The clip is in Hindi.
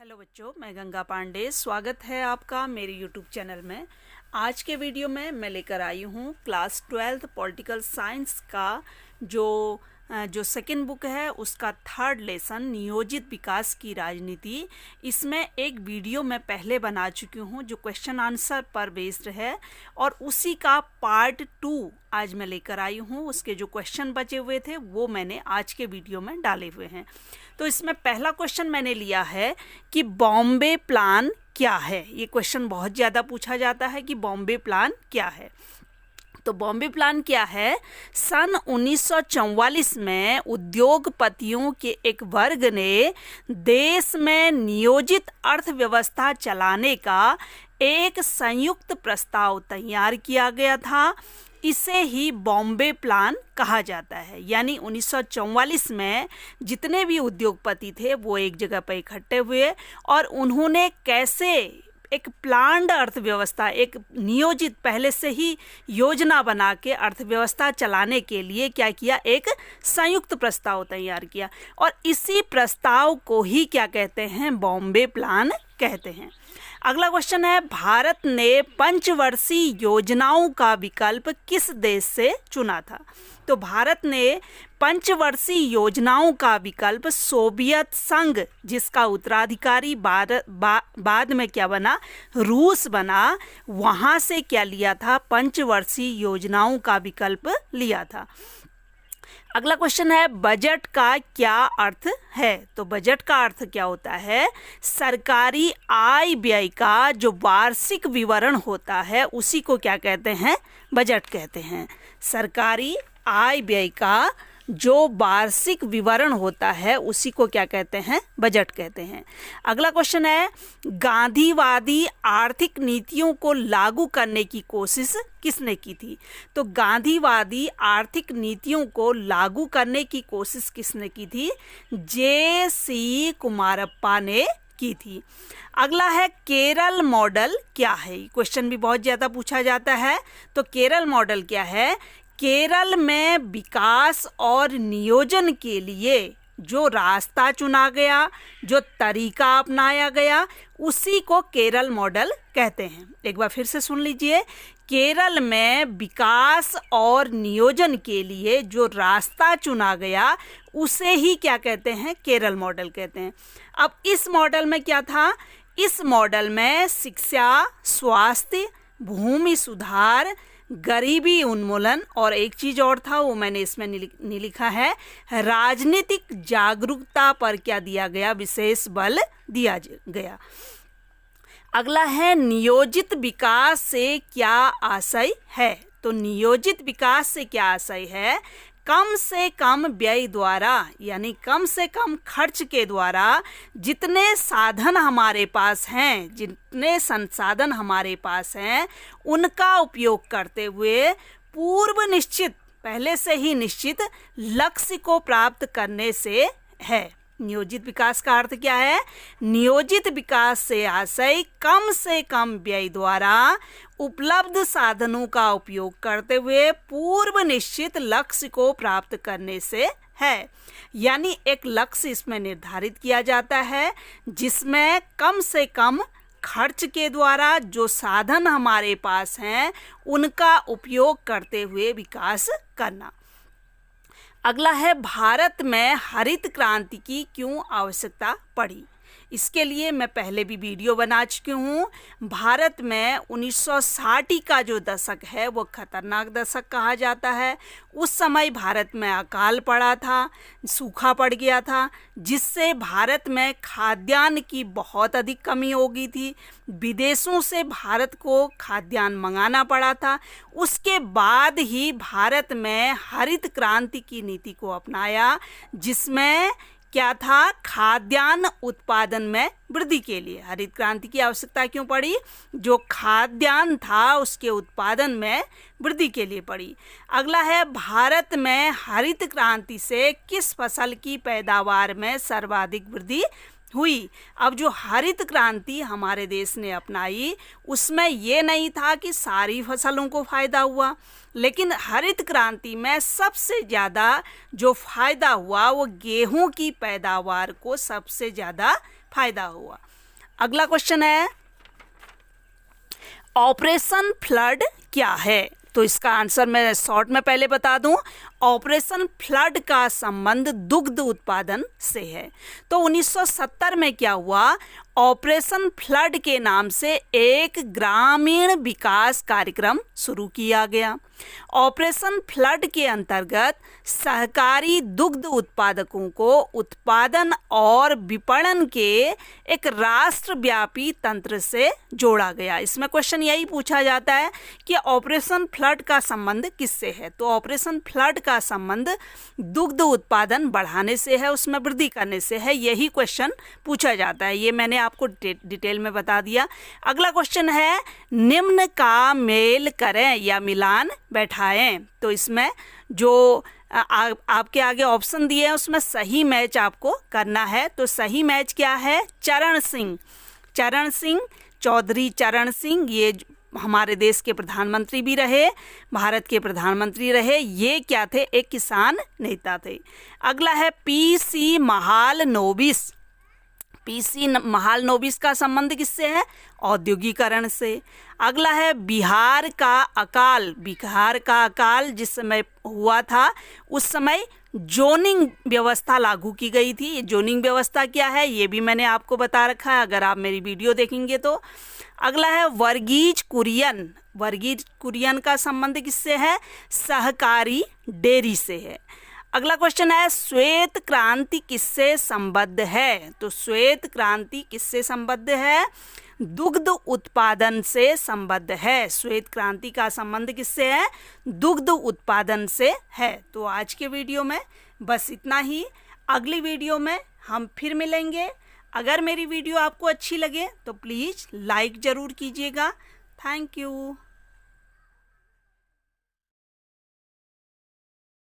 हेलो बच्चों, मैं गंगा पांडे। स्वागत है आपका मेरे यूट्यूब चैनल में। आज के वीडियो में मैं लेकर आई हूँ क्लास 12 पॉलिटिकल साइंस का जो सेकंड बुक है उसका थर्ड लेसन नियोजित विकास की राजनीति। इसमें एक वीडियो मैं पहले बना चुकी हूँ जो क्वेश्चन आंसर पर बेस्ड है और उसी का पार्ट 2 आज मैं लेकर आई हूँ। उसके जो क्वेश्चन बचे हुए थे वो मैंने आज के वीडियो में डाले हुए हैं। तो इसमें पहला क्वेश्चन मैंने लिया है कि बॉम्बे प्लान क्या है। ये क्वेश्चन बहुत ज़्यादा पूछा जाता है कि बॉम्बे प्लान क्या है। तो बॉम्बे प्लान क्या है? सन 1944 में उद्योगपतियों के एक वर्ग ने देश में नियोजित अर्थव्यवस्था चलाने का एक संयुक्त प्रस्ताव तैयार किया गया था। इसे ही बॉम्बे प्लान कहा जाता है। यानी 1944 में जितने भी उद्योगपति थे वो एक जगह पर इकट्ठे हुए और उन्होंने कैसे एक प्लान्ड अर्थव्यवस्था, एक नियोजित पहले से ही योजना बना के अर्थव्यवस्था चलाने के लिए क्या किया, एक संयुक्त प्रस्ताव तैयार किया और इसी प्रस्ताव को ही क्या कहते हैं, बॉम्बे प्लान कहते हैं। अगला क्वेश्चन है, भारत ने पंचवर्षीय योजनाओं का विकल्प किस देश से चुना था? तो भारत ने पंचवर्षीय योजनाओं का विकल्प सोवियत संघ, जिसका उत्तराधिकारी बाद में क्या बना, रूस बना, वहाँ से क्या लिया था, पंचवर्षीय योजनाओं का विकल्प लिया था। अगला क्वेश्चन है, बजट का क्या अर्थ है? तो बजट का अर्थ क्या होता है? सरकारी आय व्यय का जो वार्षिक विवरण होता है उसी को क्या कहते हैं, बजट कहते हैं। सरकारी आय व्यय का जो वार्षिक विवरण होता है उसी को क्या कहते हैं, बजट कहते हैं। अगला क्वेश्चन है, गांधीवादी आर्थिक नीतियों को लागू करने की कोशिश किसने की थी? तो गांधीवादी आर्थिक नीतियों को लागू करने की कोशिश किसने की थी? जे.सी. कुमारप्पा ने की थी। अगला है, केरल मॉडल क्या है? क्वेश्चन भी बहुत ज़्यादा पूछा जाता है। तो केरल मॉडल क्या है? केरल में विकास और नियोजन के लिए जो रास्ता चुना गया, जो तरीका अपनाया गया, उसी को केरल मॉडल कहते हैं। एक बार फिर से सुन लीजिए, केरल में विकास और नियोजन के लिए जो रास्ता चुना गया उसे ही क्या कहते हैं, केरल मॉडल कहते हैं। अब इस मॉडल में क्या था? इस मॉडल में शिक्षा, स्वास्थ्य, भूमि सुधार, गरीबी उन्मूलन और एक चीज और था वो मैंने इसमें नहीं लिखा है, राजनीतिक जागरूकता पर क्या दिया गया, विशेष बल दिया गया। अगला है, नियोजित विकास से क्या आशय है? तो नियोजित विकास से क्या आशय है? कम से कम व्यय द्वारा, यानी कम से कम खर्च के द्वारा जितने साधन हमारे पास हैं, जितने संसाधन हमारे पास हैं, उनका उपयोग करते हुए पूर्व निश्चित, पहले से ही निश्चित लक्ष्य को प्राप्त करने से है। नियोजित विकास का अर्थ क्या है? नियोजित विकास से आशय कम से कम व्यय द्वारा उपलब्ध साधनों का उपयोग करते हुए पूर्व निश्चित लक्ष्य को प्राप्त करने से है। यानी एक लक्ष्य इसमें निर्धारित किया जाता है जिसमें कम से कम खर्च के द्वारा जो साधन हमारे पास हैं उनका उपयोग करते हुए विकास करना। अगला है, भारत में हरित क्रांति की क्यों आवश्यकता पड़ी? इसके लिए मैं पहले भी वीडियो बना चुकी हूँ। भारत में 1960 का जो दशक है वो खतरनाक दशक कहा जाता है। उस समय भारत में अकाल पड़ा था, सूखा पड़ गया था, जिससे भारत में खाद्यान्न की बहुत अधिक कमी हो गई थी। विदेशों से भारत को खाद्यान्न मंगाना पड़ा था। उसके बाद ही भारत में हरित क्रांति की नीति को अपनाया, जिसमें क्या था, खाद्यान्न उत्पादन में वृद्धि के लिए हरित क्रांति की आवश्यकता क्यों पड़ी? जो खाद्यान्न था उसके उत्पादन में वृद्धि के लिए पड़ी। अगला है, भारत में हरित क्रांति से किस फसल की पैदावार में सर्वाधिक वृद्धि हुई? अब जो हरित क्रांति हमारे देश ने अपनाई उसमें ये नहीं था कि सारी फसलों को फायदा हुआ, लेकिन हरित क्रांति में सबसे ज़्यादा जो फायदा हुआ वो गेहूं की पैदावार को सबसे ज़्यादा फायदा हुआ। अगला क्वेश्चन है, ऑपरेशन फ्लड क्या है? तो इसका आंसर मैं शॉर्ट में पहले बता दूं, ऑपरेशन फ्लड का संबंध दुग्ध उत्पादन से है। तो 1970 में क्या हुआ, ऑपरेशन फ्लड के नाम से एक ग्रामीण विकास कार्यक्रम शुरू किया गया। ऑपरेशन फ्लड के अंतर्गत सहकारी दुग्ध उत्पादकों को उत्पादन और विपणन के एक राष्ट्रव्यापी तंत्र से जोड़ा गया। इसमें क्वेश्चन यही पूछा जाता है कि ऑपरेशन फ्लड का संबंध किससे है? तो ऑपरेशन फ्लड का संबंध दुग्ध उत्पादन बढ़ाने से है, उसमें वृद्धि करने से है, यही क्वेश्चन पूछा जाता है। ये मैंने आपको डिटेल में बता दिया। अगला क्वेश्चन है, निम्न का मेल करें या मिलान बैठाएं। तो इसमें जो आपके आगे ऑप्शन दिए हैं उसमें सही मैच आपको करना है। तो सही मैच क्या है? चरण सिंह, चरण सिंह, चौधरी चरण सिंह, ये हमारे देश के प्रधानमंत्री भी रहे, भारत के प्रधानमंत्री रहे। ये क्या थे? एक किसान नेता थे। अगला है पीसी महालनोबिस। पीसी महालनोबिस का संबंध किससे है? औद्योगिकरण से। अगला है बिहार का अकाल। बिहार का अकाल जिस समय हुआ था उस समय जोनिंग व्यवस्था लागू की गई थी। ये जोनिंग व्यवस्था क्या है ये भी मैंने आपको बता रखा है अगर आप मेरी वीडियो देखेंगे तो। अगला है वर्गीज कुरियन। वर्गीज कुरियन का संबंध किससे है? सहकारी डेयरी से है। अगला क्वेश्चन है, श्वेत क्रांति किससे संबद्ध है? तो श्वेत क्रांति किससे संबद्ध है? दुग्ध उत्पादन से संबद्ध है। श्वेत क्रांति का संबंध किससे है? दुग्ध उत्पादन से है। तो आज के वीडियो में बस इतना ही। अगली वीडियो में हम फिर मिलेंगे। अगर मेरी वीडियो आपको अच्छी लगे तो प्लीज़ लाइक ज़रूर कीजिएगा। Thank you.